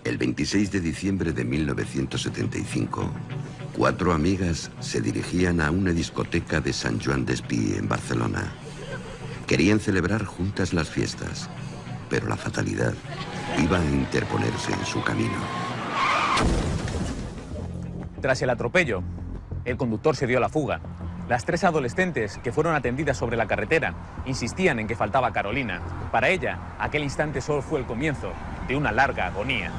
El 26 de diciembre de 1975, 4 amigas se dirigían a una discoteca de Sant Joan d'Espí, en Barcelona. Querían celebrar juntas las fiestas, pero la fatalidad iba a interponerse en su camino. Tras el atropello, el conductor se dio a la fuga. Las 3 adolescentes que fueron atendidas sobre la carretera insistían en que faltaba Carolina. Para ella, aquel instante solo fue el comienzo de una larga agonía.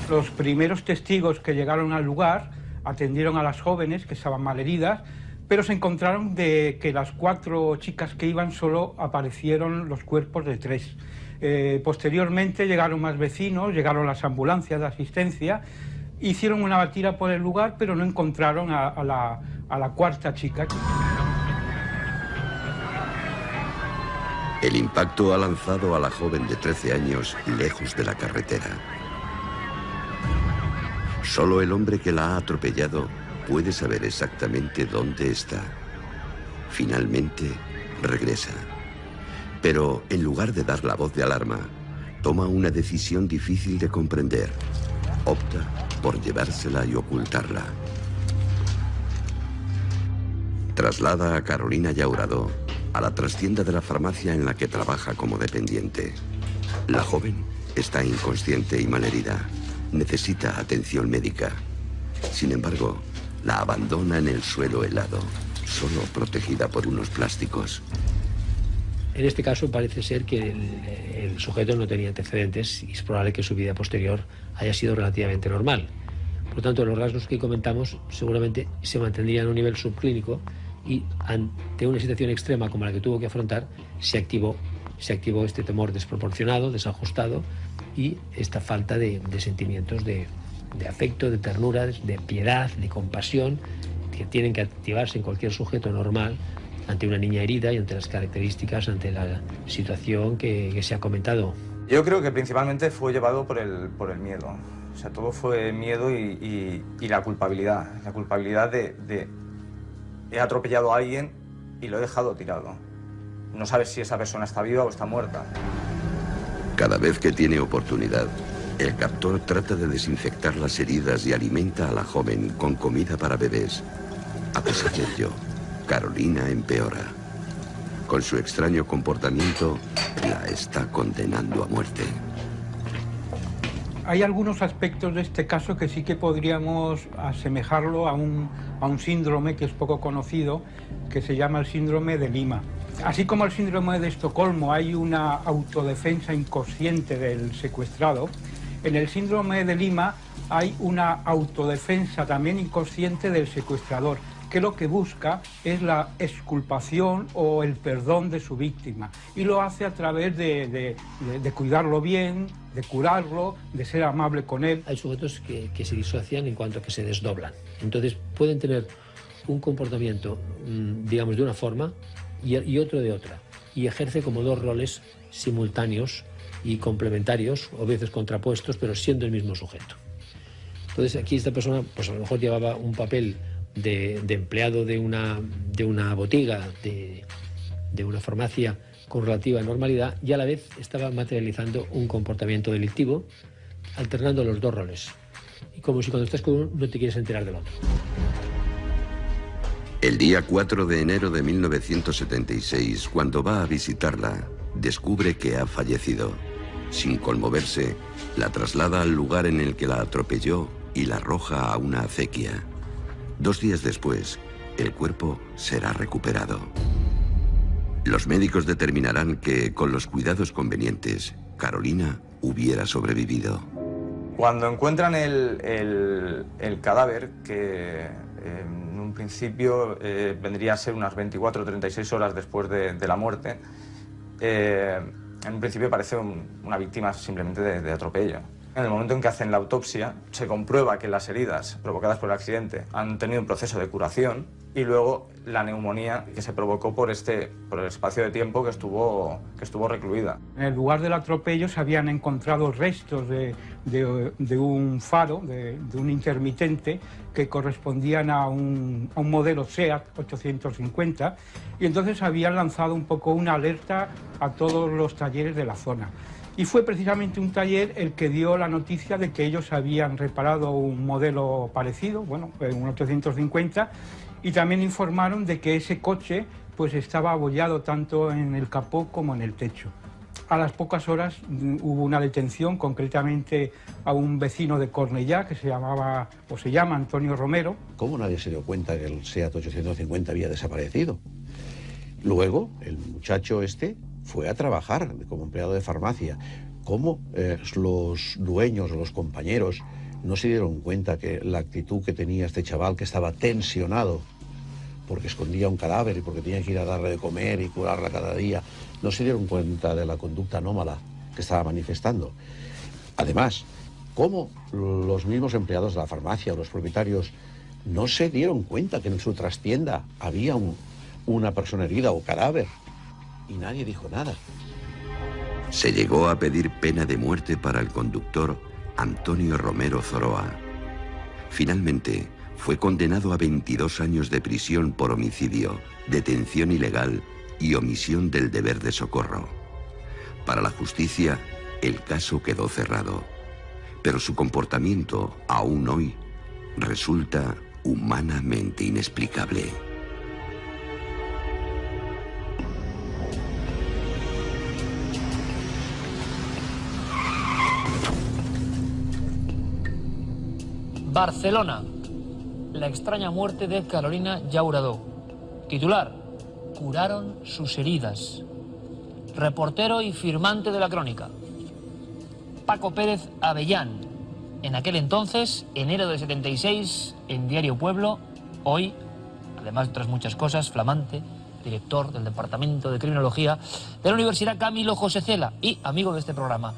Los primeros testigos que llegaron al lugar atendieron a las jóvenes que estaban malheridas, pero se encontraron de que las 4 chicas que iban solo aparecieron los cuerpos de 3. Posteriormente llegaron más vecinos, llegaron las ambulancias de asistencia, hicieron una batida por el lugar, pero no encontraron a la 4ª chica. El impacto ha lanzado a la joven de 13 años lejos de la carretera. Solo el hombre que la ha atropellado puede saber exactamente dónde está. Finalmente, regresa. Pero en lugar de dar la voz de alarma, toma una decisión difícil de comprender. Opta por llevársela y ocultarla. Traslada a Carolina Llaurado a la trastienda de la farmacia en la que trabaja como dependiente. La joven está inconsciente y malherida. Necesita atención médica. Sin embargo, la abandona en el suelo helado, solo protegida por unos plásticos. En este caso parece ser que el sujeto no tenía antecedentes y es probable que su vida posterior haya sido relativamente normal. Por lo tanto, los rasgos que comentamos seguramente se mantendrían a un nivel subclínico y ante una situación extrema como la que tuvo que afrontar, se activó este temor desproporcionado, desajustado y esta falta de sentimientos de afecto, de ternura, de piedad, de compasión, que tienen que activarse en cualquier sujeto normal ante una niña herida y ante las características, ante la situación que se ha comentado. Yo creo que principalmente fue llevado por el miedo. O sea, todo fue miedo y la culpabilidad. La culpabilidad de he atropellado a alguien y lo he dejado tirado. No sabes si esa persona está viva o está muerta. Cada vez que tiene oportunidad, el captor trata de desinfectar las heridas y alimenta a la joven con comida para bebés. A pesar de ello, Carolina empeora. Con su extraño comportamiento, la está condenando a muerte. Hay algunos aspectos de este caso que sí que podríamos asemejarlo a un síndrome que es poco conocido, que se llama el síndrome de Lima. Así como el síndrome de Estocolmo hay una autodefensa inconsciente del secuestrado, en el síndrome de Lima hay una autodefensa también inconsciente del secuestrador, que lo que busca es la exculpación o el perdón de su víctima. Y lo hace a través de cuidarlo bien, de curarlo, de ser amable con él. Hay sujetos que se disocian en cuanto a que se desdoblan. Entonces pueden tener un comportamiento, digamos, de una forma y otro de otra. Y ejerce como 2 roles simultáneos y complementarios, o a veces contrapuestos, pero siendo el mismo sujeto. Entonces aquí esta persona, pues a lo mejor llevaba un papel de empleado de una botiga, de una farmacia con relativa normalidad, y a la vez estaba materializando un comportamiento delictivo, alternando los 2 roles. Y como si cuando estás con uno no te quieres enterar del otro. El día 4 de enero de 1976, cuando va a visitarla, descubre que ha fallecido. Sin conmoverse, la traslada al lugar en el que la atropelló y la arroja a una acequia. 2 días después, el cuerpo será recuperado. Los médicos determinarán que, con los cuidados convenientes, Carolina hubiera sobrevivido. Cuando encuentran el cadáver, que en un principio vendría a ser unas 24 o 36 horas después de la muerte, en un principio parece una víctima simplemente de atropello. En el momento en que hacen la autopsia, se comprueba que las heridas provocadas por el accidente han tenido un proceso de curación y luego la neumonía que se provocó por el espacio de tiempo que estuvo recluida. En el lugar del atropello se habían encontrado restos de un faro, de un intermitente, que correspondían a un modelo SEAT 850, y entonces habían lanzado un poco una alerta a todos los talleres de la zona. Y fue precisamente un taller el que dio la noticia de que ellos habían reparado un modelo parecido, bueno, un 850, y también informaron de que ese coche pues estaba abollado tanto en el capó como en el techo. A las pocas horas hubo una detención, concretamente a un vecino de Cornellá que se llama Antonio Romero. ¿Cómo nadie se dio cuenta que el SEAT 850 había desaparecido? Luego, el muchacho este fue a trabajar como empleado de farmacia. ¿Cómo los dueños o los compañeros no se dieron cuenta que la actitud que tenía este chaval, que estaba tensionado porque escondía un cadáver y porque tenía que ir a darle de comer y curarla cada día, no se dieron cuenta de la conducta anómala que estaba manifestando? Además, ¿cómo los mismos empleados de la farmacia o los propietarios no se dieron cuenta que en su trastienda había una persona herida o cadáver? Y nadie dijo nada. Se llegó a pedir pena de muerte para el conductor Antonio Romero Zoroa. Finalmente, fue condenado a 22 años de prisión por homicidio, detención ilegal y omisión del deber de socorro. Para la justicia, el caso quedó cerrado, pero su comportamiento, aún hoy, resulta humanamente inexplicable. Barcelona. La extraña muerte de Carolina Llauradó. Titular: curaron sus heridas. Reportero y firmante de la crónica: Paco Pérez Avellán. En aquel entonces, enero del 76, en Diario Pueblo. Hoy, además de otras muchas cosas, flamante director del Departamento de Criminología de la Universidad Camilo José Cela y amigo de este programa.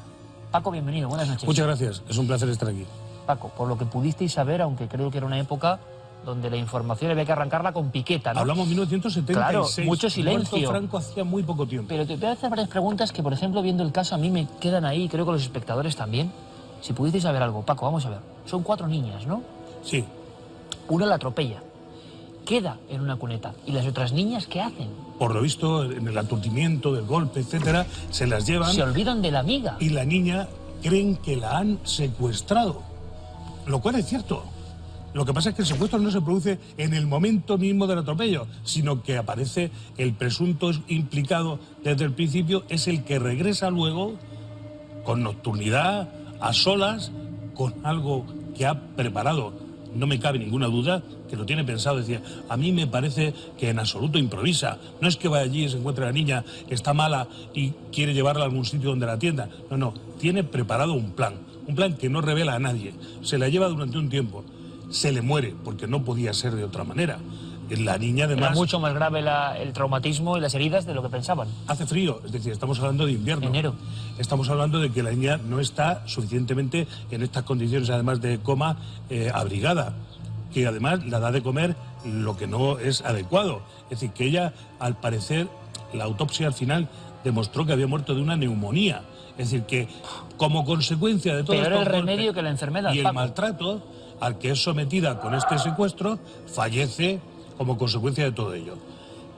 Paco, bienvenido, buenas noches. Muchas gracias, es un placer estar aquí. Paco, por lo que pudisteis saber, aunque creo que era una época donde la información había que arrancarla con piqueta, ¿no? Hablamos de 1976. Claro, mucho silencio. Muerto Franco hacía muy poco tiempo. Pero te voy a hacer varias preguntas que, por ejemplo, viendo el caso, a mí me quedan ahí, creo que los espectadores también. Si pudisteis saber algo, Paco, vamos a ver. Son 4 niñas, ¿no? Sí. Una la atropella, queda en una cuneta. ¿Y las otras niñas qué hacen? Por lo visto, en el aturdimiento del golpe, etcétera, se las llevan. Se olvidan de la amiga. Y la niña creen que la han secuestrado. Lo cual es cierto. Lo que pasa es que el secuestro no se produce en el momento mismo del atropello, sino que aparece el presunto implicado desde el principio, es el que regresa luego con nocturnidad, a solas, con algo que ha preparado. No me cabe ninguna duda que lo tiene pensado. Decía, a mí me parece que en absoluto improvisa. No es que vaya allí y se encuentre la niña, está mala y quiere llevarla a algún sitio donde la atienda. No, no, tiene preparado un plan que no revela a nadie. Se la lleva durante un tiempo. Se le muere, porque no podía ser de otra manera. La niña, además... Era mucho más grave el traumatismo y las heridas de lo que pensaban. Hace frío, es decir, estamos hablando de invierno. Enero. Estamos hablando de que la niña no está suficientemente en estas condiciones, además de coma, abrigada. Que además la da de comer lo que no es adecuado. Es decir, que ella, al parecer, la autopsia al final demostró que había muerto de una neumonía. Es decir, que como consecuencia de todo esto... Peor el remedio que la enfermedad, y el Paco. maltrato al que es sometida con este secuestro, fallece como consecuencia de todo ello.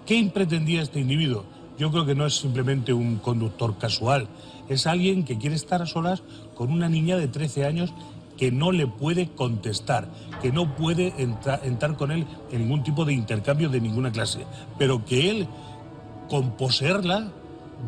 ¿Qué pretendía este individuo? Yo creo que no es simplemente un conductor casual, es alguien que quiere estar a solas con una niña de 13 años que no le puede contestar, que no puede entrar con él en ningún tipo de intercambio de ninguna clase, pero que él, con poseerla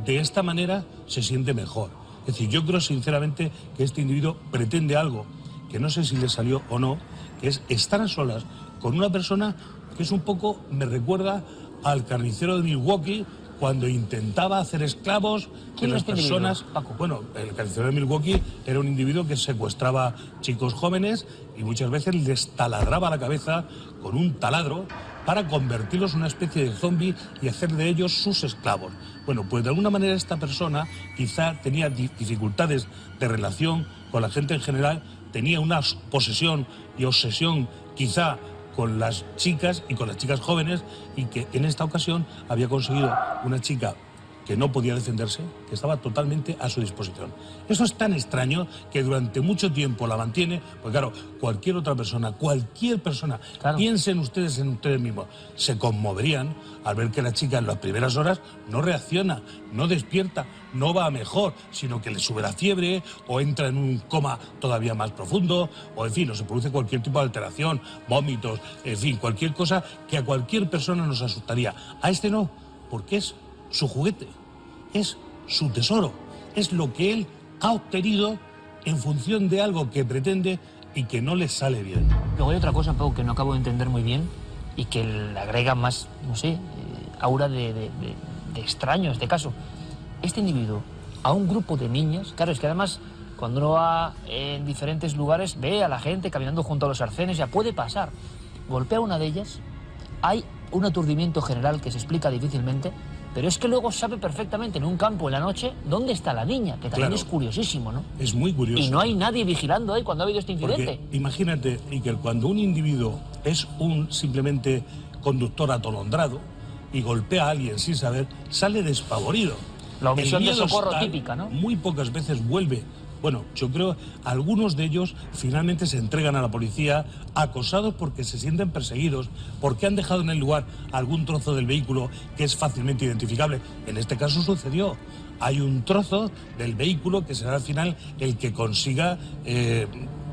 de esta manera, se siente mejor. Es decir, yo creo sinceramente que este individuo pretende algo que no sé si le salió o no, que es estar a solas con una persona que es un poco, me recuerda al carnicero de Milwaukee cuando intentaba hacer esclavos de las personas. Bueno, el carnicero de Milwaukee era un individuo que secuestraba chicos jóvenes y muchas veces les taladraba la cabeza con un taladro para convertirlos en una especie de zombie y hacer de ellos sus esclavos. Bueno, pues de alguna manera esta persona quizá tenía dificultades de relación con la gente en general, tenía una posesión y obsesión quizá con las chicas y con las chicas jóvenes, y que en esta ocasión había conseguido una chica que no podía defenderse, que estaba totalmente a su disposición. Eso es tan extraño que durante mucho tiempo la mantiene, pues claro, cualquier persona, claro, piensen ustedes en ustedes mismos, se conmoverían al ver que la chica en las primeras horas no reacciona, no despierta, no va a mejor, sino que le sube la fiebre o entra en un coma todavía más profundo, o en fin, o se produce cualquier tipo de alteración, vómitos, en fin, cualquier cosa que a cualquier persona nos asustaría. A este no, porque es su juguete, es su tesoro, es lo que él ha obtenido en función de algo que pretende y que no le sale bien. Luego hay otra cosa, Pau, que no acabo de entender muy bien y que le agrega más, no sé, aura de extraño en este caso. Este individuo, a un grupo de niñas, claro, es que además cuando uno va en diferentes lugares ve a la gente caminando junto a los arcenes, ya puede pasar, golpea a una de ellas, hay un aturdimiento general que se explica difícilmente. Pero es que luego sabe perfectamente en un campo en la noche dónde está la niña, que también claro, es curiosísimo, ¿no? Es muy curioso. Y no hay nadie vigilando ahí cuando ha habido este incidente. Porque imagínate, Iker, cuando un individuo es un simplemente conductor atolondrado y golpea a alguien sin saber, sale despavorido. La omisión de socorro típica, ¿no? Muy pocas veces vuelve. Bueno, yo creo algunos de ellos finalmente se entregan a la policía acosados porque se sienten perseguidos, porque han dejado en el lugar algún trozo del vehículo que es fácilmente identificable. En este caso sucedió. Hay un trozo del vehículo que será al final el que consiga,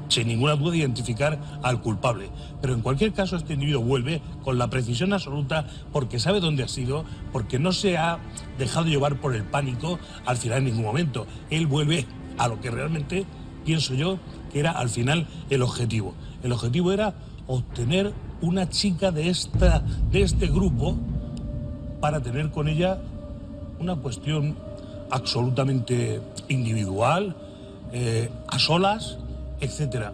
sin ninguna duda, identificar al culpable. Pero en cualquier caso este individuo vuelve con la precisión absoluta porque sabe dónde ha sido, porque no se ha dejado llevar por el pánico al final en ningún momento. Él vuelve a lo que realmente pienso yo que era al final el objetivo. El objetivo era obtener una chica de este grupo para tener con ella una cuestión absolutamente individual, a solas, etcétera,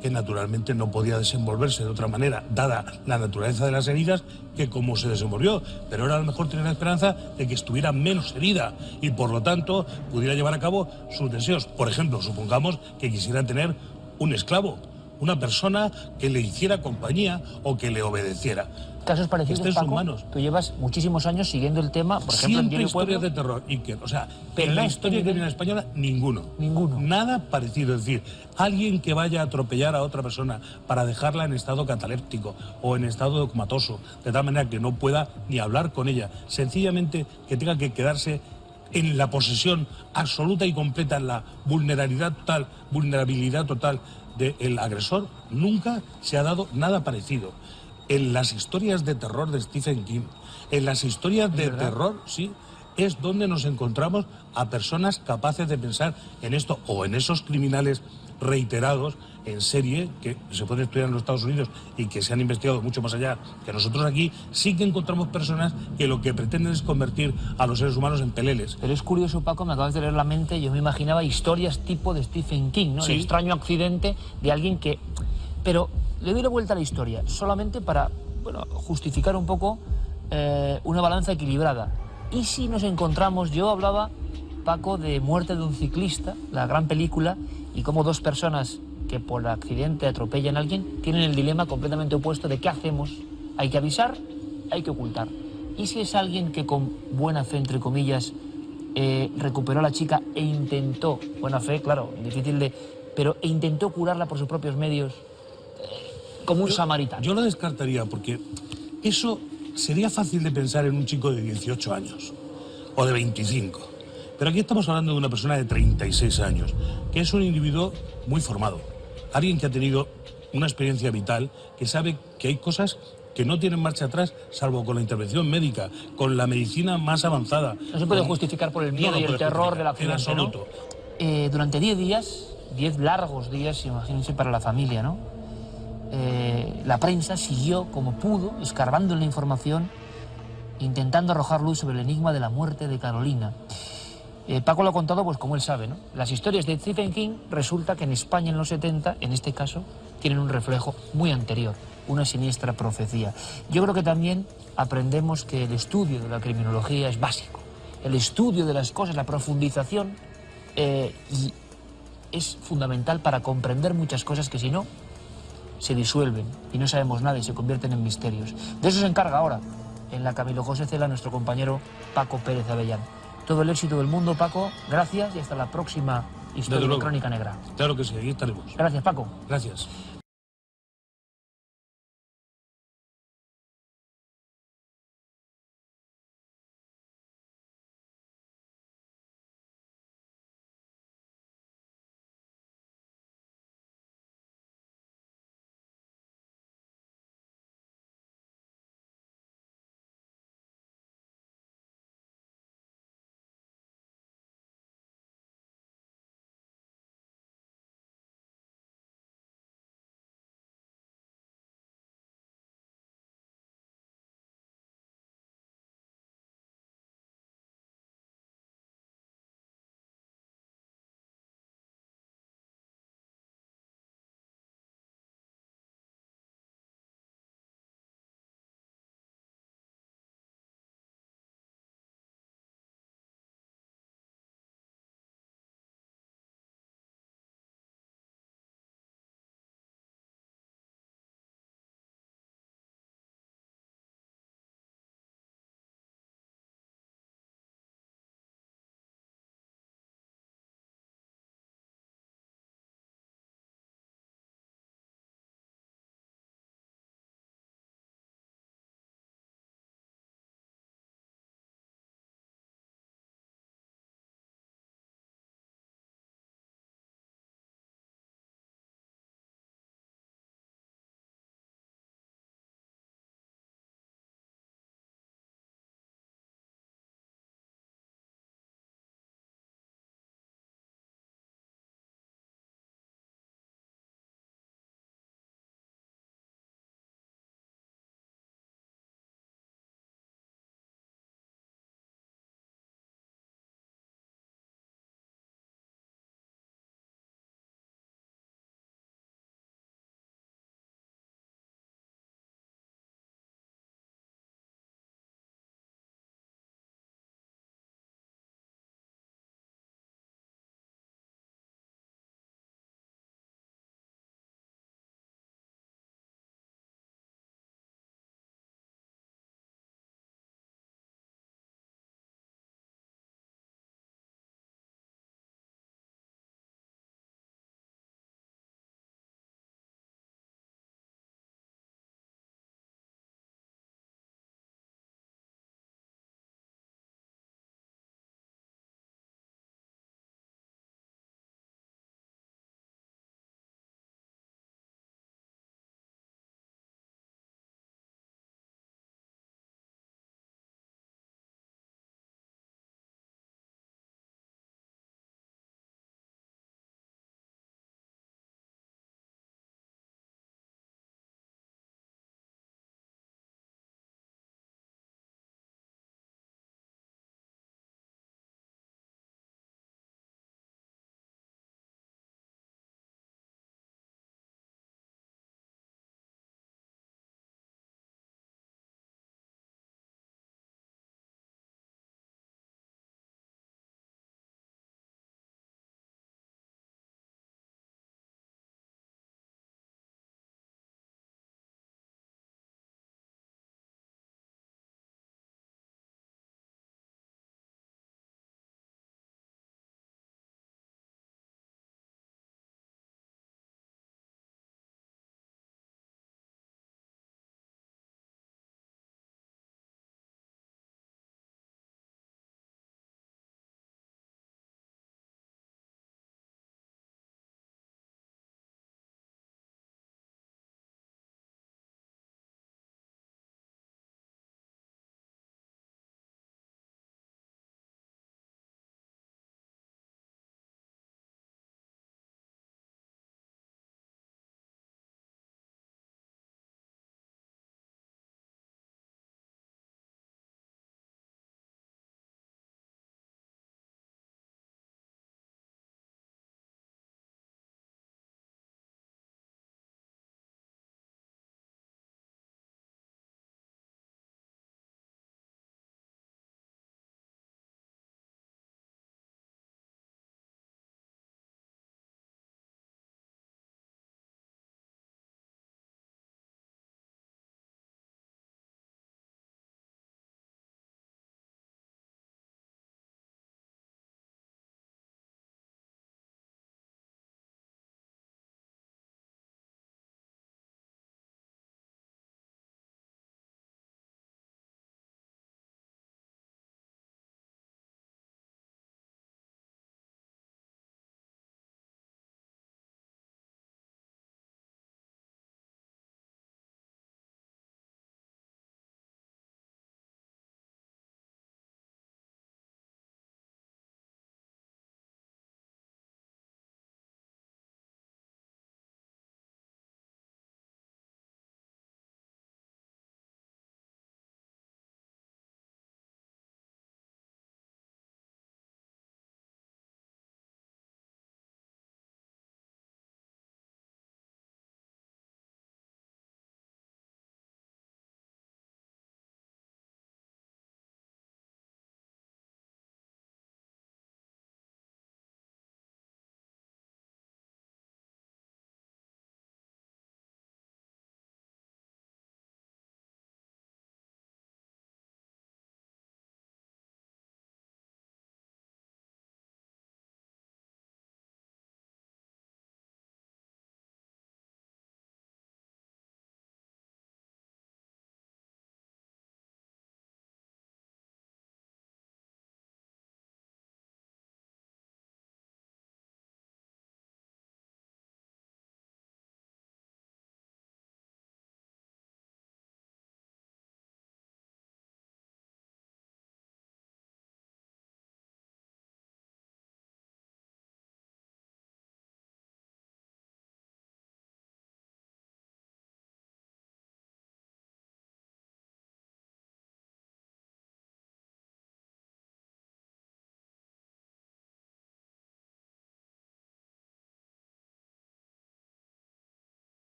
que naturalmente no podía desenvolverse de otra manera, dada la naturaleza de las heridas, que como se desenvolvió. Pero ahora a lo mejor tenía la esperanza de que estuviera menos herida y por lo tanto pudiera llevar a cabo sus deseos. Por ejemplo, supongamos que quisiera tener un esclavo, una persona que le hiciera compañía o que le obedeciera. Casos parecidos, Paco, tú llevas muchísimos años siguiendo el tema, por ejemplo, en Diario historias Pueblo. De terror, Iker. O sea, pero en la historia criminal española, ninguno. Nada parecido. Es decir, alguien que vaya a atropellar a otra persona para dejarla en estado cataléptico o en estado comatoso, de tal manera que no pueda ni hablar con ella, sencillamente que tenga que quedarse en la posesión absoluta y completa, en la vulnerabilidad total del agresor, nunca se ha dado nada parecido. En las historias de terror de Stephen King, en las historias de terror, sí, es donde nos encontramos a personas capaces de pensar en esto o en esos criminales reiterados en serie que se pueden estudiar en los Estados Unidos y que se han investigado mucho más allá que nosotros aquí. Sí que encontramos personas que lo que pretenden es convertir a los seres humanos en peleles. Pero es curioso, Paco, me acabas de leer la mente, yo me imaginaba historias tipo de Stephen King, ¿no? Sí. El extraño accidente de alguien que... Pero le doy la vuelta a la historia solamente para, bueno, justificar un poco una balanza equilibrada. ¿Y si nos encontramos? Yo hablaba, Paco, de Muerte de un ciclista, la gran película, y cómo dos personas que por accidente atropellan a alguien tienen el dilema completamente opuesto de qué hacemos. Hay que avisar, hay que ocultar. ¿Y si es alguien que con buena fe, entre comillas, recuperó a la chica e intentó, buena fe, claro, difícil de... pero intentó curarla por sus propios medios, como un samaritano? Yo lo descartaría porque eso sería fácil de pensar en un chico de 18 años o de 25. Pero aquí estamos hablando de una persona de 36 años, que es un individuo muy formado. Alguien que ha tenido una experiencia vital, que sabe que hay cosas que no tienen marcha atrás, salvo con la intervención médica, con la medicina más avanzada. No se puede justificar por el miedo y el terror del accidente, en absoluto. ¿No? Durante 10 días, 10 largos días, imagínense, para la familia, ¿no? La prensa siguió como pudo, escarbando en la información, intentando arrojar luz sobre el enigma de la muerte de Carolina. Paco lo ha contado pues como él sabe, ¿no? Las historias de Stephen King resulta que en España en los 70, en este caso, tienen un reflejo muy anterior. una siniestra profecía. Yo creo que también aprendemos que el estudio de la criminología es básico. El estudio de las cosas, la profundización, es fundamental para comprender muchas cosas que si no, se disuelven y no sabemos nada y se convierten en misterios. De eso se encarga ahora, en la Camilo José Cela, nuestro compañero Paco Pérez Avellán. Todo el éxito del mundo, Paco. Gracias y hasta la próxima historia de Crónica Negra. Claro que sí, ahí estaremos. Gracias, Paco. Gracias.